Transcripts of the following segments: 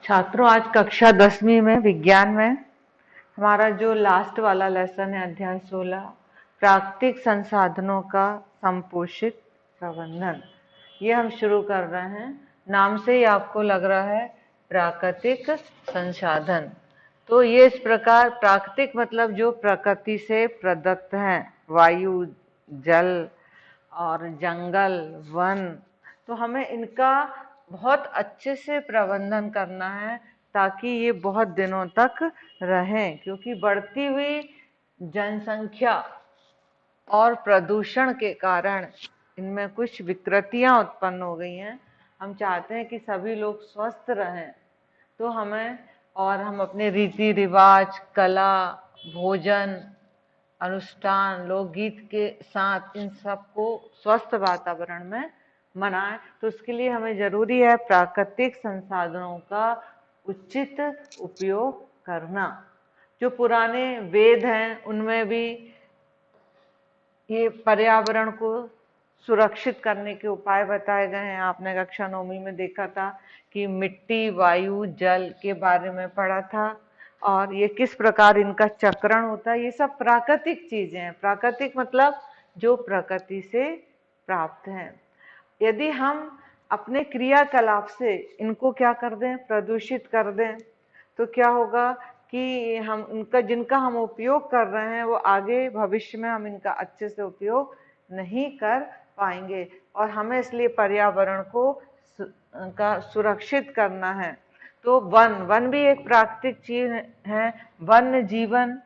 छात्रों, आज कक्षा 10वीं में विज्ञान में हमारा जो लास्ट वाला लेसन है अध्याय 16 प्राकृतिक संसाधनों का संपोषित प्रबंधन, ये हम शुरू कर रहे हैं। नाम से ही आपको लग रहा है प्राकृतिक संसाधन। तो ये इस प्रकार प्राकृतिक मतलब जो प्रकृति से प्रदत्त हैं, वायु, जल और जंगल, वन, तो हमें इनका बहुत अच्छे से प्रबंधन करना है ताकि ये बहुत दिनों तक रहें, क्योंकि बढ़ती हुई जनसंख्या और प्रदूषण के कारण इनमें कुछ विकृतियां उत्पन्न हो गई हैं। हम चाहते हैं कि सभी लोग स्वस्थ रहें, तो हमें और हम अपने रीति रिवाज, कला, भोजन, अनुष्ठान, लोकगीत के साथ इन सबको स्वस्थ वातावरण में मनाएं। तो उसके लिए हमें जरूरी है प्राकृतिक संसाधनों का उचित उपयोग करना। जो पुराने वेद हैं उनमें भी ये पर्यावरण को सुरक्षित करने के उपाय बताए गए हैं। आपने कक्षा 9वीं में देखा था कि मिट्टी, वायु, जल के बारे में पढ़ा था और ये किस प्रकार इनका चक्रण होता है। ये सब प्राकृतिक चीजें हैं। प्राकृतिक मतलब जो प्रकृति से प्राप्त हैं। यदि हम अपने क्रियाकलाप से इनको क्या कर दें, प्रदूषित कर दें, तो क्या होगा कि हम इनका जिनका हम उपयोग कर रहे हैं वो आगे भविष्य में हम इनका अच्छे से उपयोग नहीं कर पाएंगे। और हमें इसलिए पर्यावरण को का सुरक्षित करना है। तो वन भी एक प्राकृतिक चीज है। वन्य जीवन,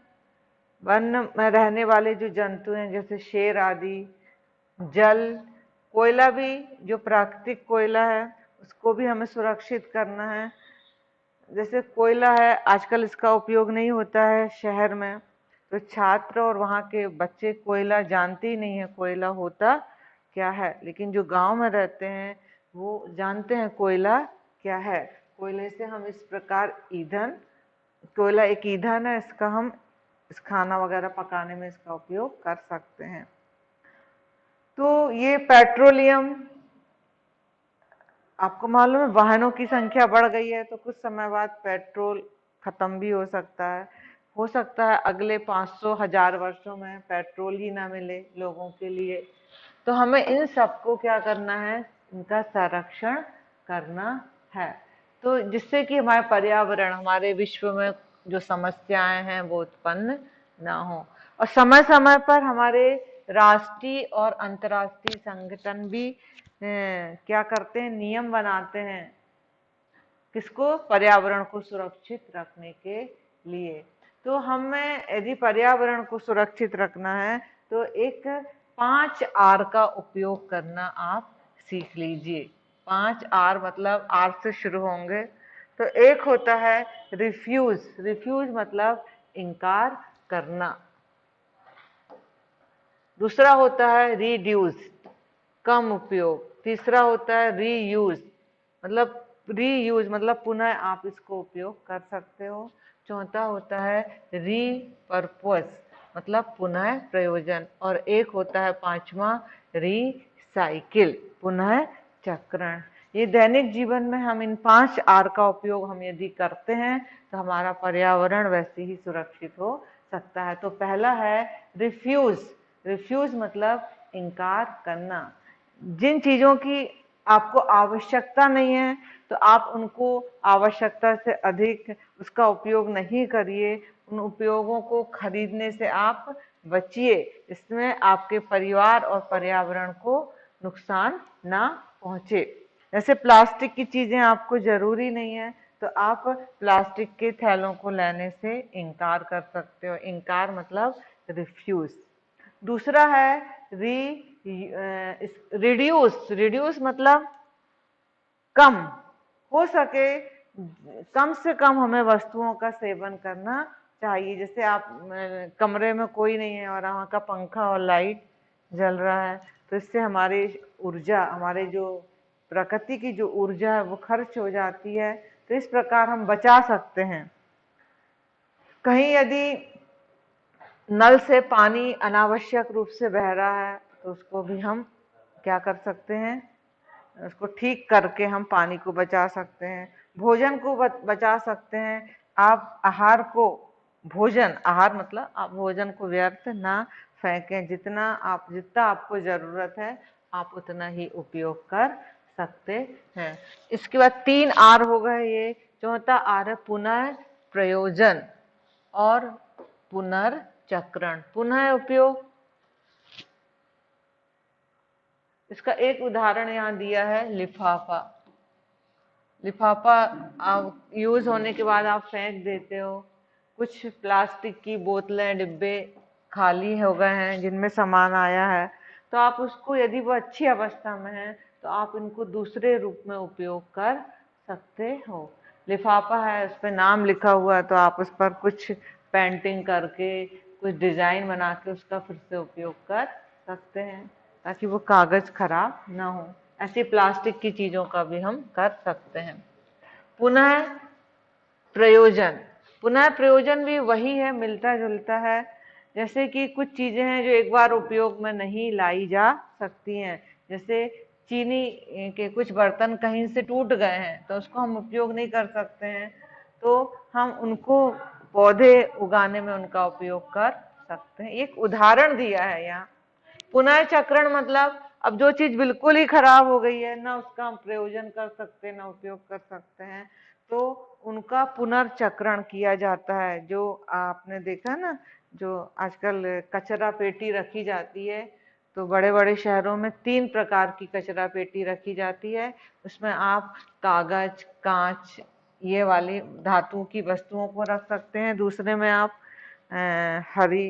वन में रहने वाले जो जंतु हैं जैसे शेर आदि, जल, कोयला भी जो प्राकृतिक कोयला है उसको भी हमें सुरक्षित करना है। जैसे कोयला है, आजकल इसका उपयोग नहीं होता है शहर में, तो छात्र और वहाँ के बच्चे कोयला जानते ही नहीं है कोयला होता क्या है, लेकिन जो गांव में रहते हैं वो जानते हैं कोयला क्या है। कोयले से हम इस प्रकार ईंधन, कोयला एक ईंधन है, इसका हम इस खाना वगैरह पकाने में इसका उपयोग कर सकते हैं। तो ये पेट्रोलियम, आपको मालूम है वाहनों की संख्या बढ़ गई है तो कुछ समय बाद पेट्रोल खत्म भी हो सकता है अगले 500,000 वर्षों में पेट्रोल ही ना मिले लोगों के लिए। तो हमें इन सबको क्या करना है, इनका संरक्षण करना है, तो जिससे कि हमारे पर्यावरण, हमारे विश्व में जो समस्याएं हैं वो उत्पन्न ना हो। और समय समय पर हमारे राष्ट्रीय और अंतर्राष्ट्रीय संगठन भी क्या करते हैं, नियम बनाते हैं किसको, पर्यावरण को सुरक्षित रखने के लिए। तो हमें यदि पर्यावरण को सुरक्षित रखना है तो एक 5 R का उपयोग करना आप सीख लीजिए। 5 R मतलब R से शुरू होंगे। तो एक होता है रिफ्यूज, रिफ्यूज मतलब इनकार करना। दूसरा होता है रीड्यूस, कम उपयोग। तीसरा होता है रीयूज, मतलब पुनः आप इसको उपयोग कर सकते हो। चौथा होता है रीपर्पस, मतलब पुनः प्रयोजन। और एक होता है पांचवा रीसाइकिल, पुनः चक्रण। ये दैनिक जीवन में हम इन 5 R का उपयोग हम यदि करते हैं तो हमारा पर्यावरण वैसे ही सुरक्षित हो सकता है। तो पहला है रिफ्यूज, रिफ्यूज मतलब इनकार करना। जिन चीजों की आपको आवश्यकता नहीं है तो आप उनको आवश्यकता से अधिक उसका उपयोग नहीं करिए। उन उपयोगों को खरीदने से आप बचिए, इसमें आपके परिवार और पर्यावरण को नुकसान ना पहुंचे। जैसे प्लास्टिक की चीजें आपको जरूरी नहीं है तो आप प्लास्टिक के थैलों को लेने से इनकार कर सकते हो। इनकार मतलब रिफ्यूज। दूसरा है रिड्यूस, रिड्यूस मतलब कम, हो सके कम से कम हमें वस्तुओं का सेवन करना चाहिए। जैसे आप कमरे में कोई नहीं है और वहाँ का पंखा और लाइट जल रहा है तो इससे हमारी ऊर्जा, हमारे जो प्रकृति की जो ऊर्जा है वो खर्च हो जाती है। तो इस प्रकार हम बचा सकते हैं। कहीं यदि नल से पानी अनावश्यक रूप से बह रहा है तो उसको भी हम क्या कर सकते हैं, उसको ठीक करके हम पानी को बचा सकते हैं। भोजन को बचा सकते हैं। आप आहार को, भोजन, आहार मतलब आप भोजन को व्यर्थ ना फेंकें। जितना आपको जरूरत है आप उतना ही उपयोग कर सकते हैं। इसके बाद 3 आर हो गए। ये चौथा आर है पुनः प्रयोजन और पुनर्चक्रण। पुनः उपयोग, इसका एक उदाहरण यहाँ दिया है लिफाफा। लिफाफा आप यूज होने के बाद आप फेंक देते हो। कुछ प्लास्टिक की बोतलें, डिब्बे खाली हो गए हैं जिनमें सामान आया है, तो आप उसको, यदि वो अच्छी अवस्था में है तो आप इनको दूसरे रूप में उपयोग कर सकते हो। लिफाफा है, उस पर नाम लिखा हुआ है, तो आप उस पर कुछ पेंटिंग करके, कुछ डिजाइन बना के उसका फिर से उपयोग कर सकते हैं, ताकि वो कागज खराब ना हो। ऐसी प्लास्टिक की चीजों का भी हम कर सकते हैं। पुनः प्रयोजन, पुनः प्रयोजन भी वही है, मिलता जुलता है। जैसे कि कुछ चीजें हैं जो एक बार उपयोग में नहीं लाई जा सकती हैं। जैसे चीनी के कुछ बर्तन कहीं से टूट गए हैं तो उसको हम उपयोग नहीं कर सकते हैं, तो हम उनको पौधे उगाने में उनका उपयोग कर सकते हैं। एक उदाहरण दिया है यहाँ। पुनर्चक्रण मतलब अब जो चीज बिल्कुल ही खराब हो गई है, ना उसका हम प्रयोजन कर सकते, ना उपयोग कर सकते हैं, तो उनका पुनर्चक्रण किया जाता है। जो आपने देखा ना, जो आजकल कचरा पेटी रखी जाती है, तो बड़े बड़े शहरों में 3 प्रकार की कचरा पेटी रखी जाती है। उसमें आप कागज, कांच, ये वाली धातु की वस्तुओं को रख सकते हैं। दूसरे में आप हरी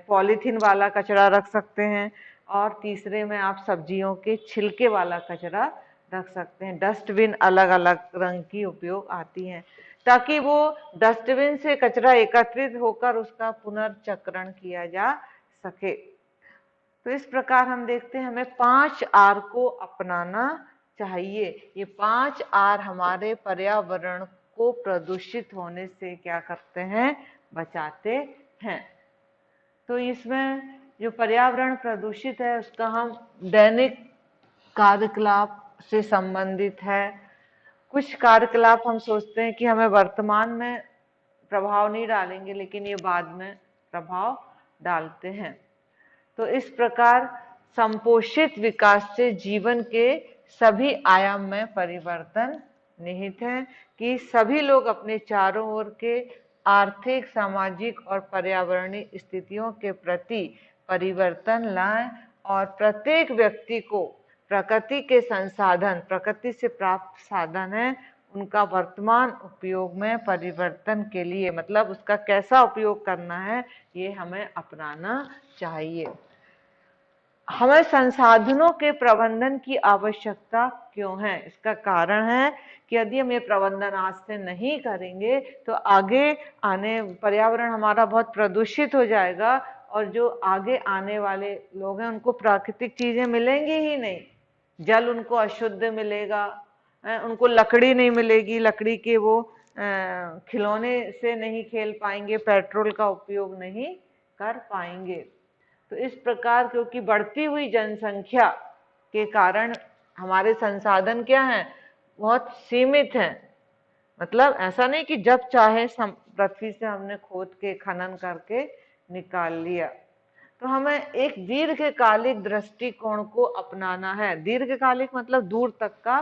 पॉलीथीन वाला कचरा रख सकते हैं, और तीसरे में आप सब्जियों के छिलके वाला कचरा रख सकते हैं। डस्टबिन अलग अलग रंग की उपयोग आती हैं, ताकि वो डस्टबिन से कचरा एकत्रित होकर उसका पुनर्चक्रण किया जा सके। तो इस प्रकार हम देखते हैं हमें 5 आर को अपनाना चाहिए। ये 5 आर हमारे पर्यावरण को प्रदूषित होने से क्या करते हैं, बचाते हैं। तो इसमें जो पर्यावरण प्रदूषित है उसका हम दैनिक कार्यकलाप से संबंधित है। कुछ कार्यकलाप हम सोचते हैं कि हमें वर्तमान में प्रभाव नहीं डालेंगे, लेकिन ये बाद में प्रभाव डालते हैं। तो इस प्रकार संपोषित विकास से जीवन के सभी आयाम में परिवर्तन निहित है, कि सभी लोग अपने चारों ओर के आर्थिक, सामाजिक और पर्यावरणीय स्थितियों के प्रति परिवर्तन लाएं, और प्रत्येक व्यक्ति को प्रकृति के संसाधन, प्रकृति से प्राप्त साधन है, उनका वर्तमान उपयोग में परिवर्तन के लिए, मतलब उसका कैसा उपयोग करना है, ये हमें अपनाना चाहिए। हमें संसाधनों के प्रबंधन की आवश्यकता क्यों है? इसका कारण है कि यदि हम ये प्रबंधन आज से नहीं करेंगे तो आगे आने, पर्यावरण हमारा बहुत प्रदूषित हो जाएगा, और जो आगे आने वाले लोग हैं उनको प्राकृतिक चीजें मिलेंगी ही नहीं। जल उनको अशुद्ध मिलेगा, उनको लकड़ी नहीं मिलेगी, लकड़ी के वो खिलौने से नहीं खेल पाएंगे, पेट्रोल का उपयोग नहीं कर पाएंगे। तो इस प्रकार, क्योंकि बढ़ती हुई जनसंख्या के कारण हमारे संसाधन क्या हैं, बहुत सीमित हैं। मतलब ऐसा नहीं कि जब चाहे पृथ्वी से हमने खोद के, खनन करके निकाल लिया। तो हमें एक दीर्घकालिक दृष्टिकोण को अपनाना है। दीर्घकालिक मतलब दूर तक का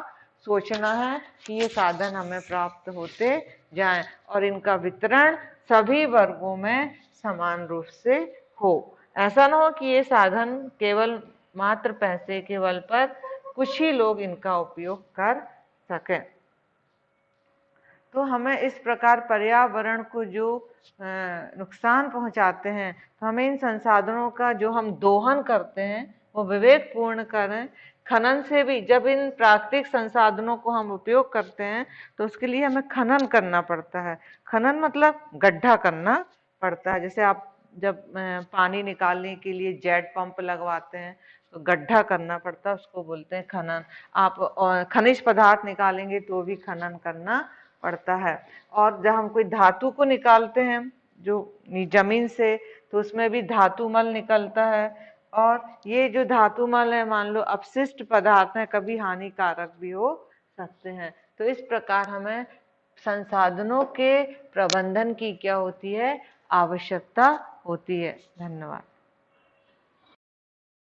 सोचना है कि ये साधन हमें प्राप्त होते जाएं और इनका वितरण सभी वर्गों में समान रूप से हो। ऐसा ना हो कि ये साधन केवल मात्र पैसे के बल पर कुछ ही लोग इनका उपयोग कर सकें। तो हमें इस प्रकार पर्यावरण को जो नुकसान पहुंचाते हैं, तो हमें इन संसाधनों का जो हम दोहन करते हैं वो विवेकपूर्ण करें। खनन से भी, जब इन प्राकृतिक संसाधनों को हम उपयोग करते हैं तो उसके लिए हमें खनन करना पड़ता है। खनन मतलब गड्ढा करना पड़ता है। जैसे आप जब पानी निकालने के लिए जेट पंप लगवाते हैं तो गड्ढा करना पड़ता है, उसको बोलते हैं खनन। आप खनिज पदार्थ निकालेंगे तो भी खनन करना पड़ता है। और जब हम कोई धातु को निकालते हैं जो जमीन से, तो उसमें भी धातु मल निकलता है, और ये जो धातु मल है, मान लो अपशिष्ट पदार्थ हैं, कभी हानिकारक भी हो सकते हैं। तो इस प्रकार हमें संसाधनों के प्रबंधन की क्या होती है, आवश्यकता होती है। धन्यवाद।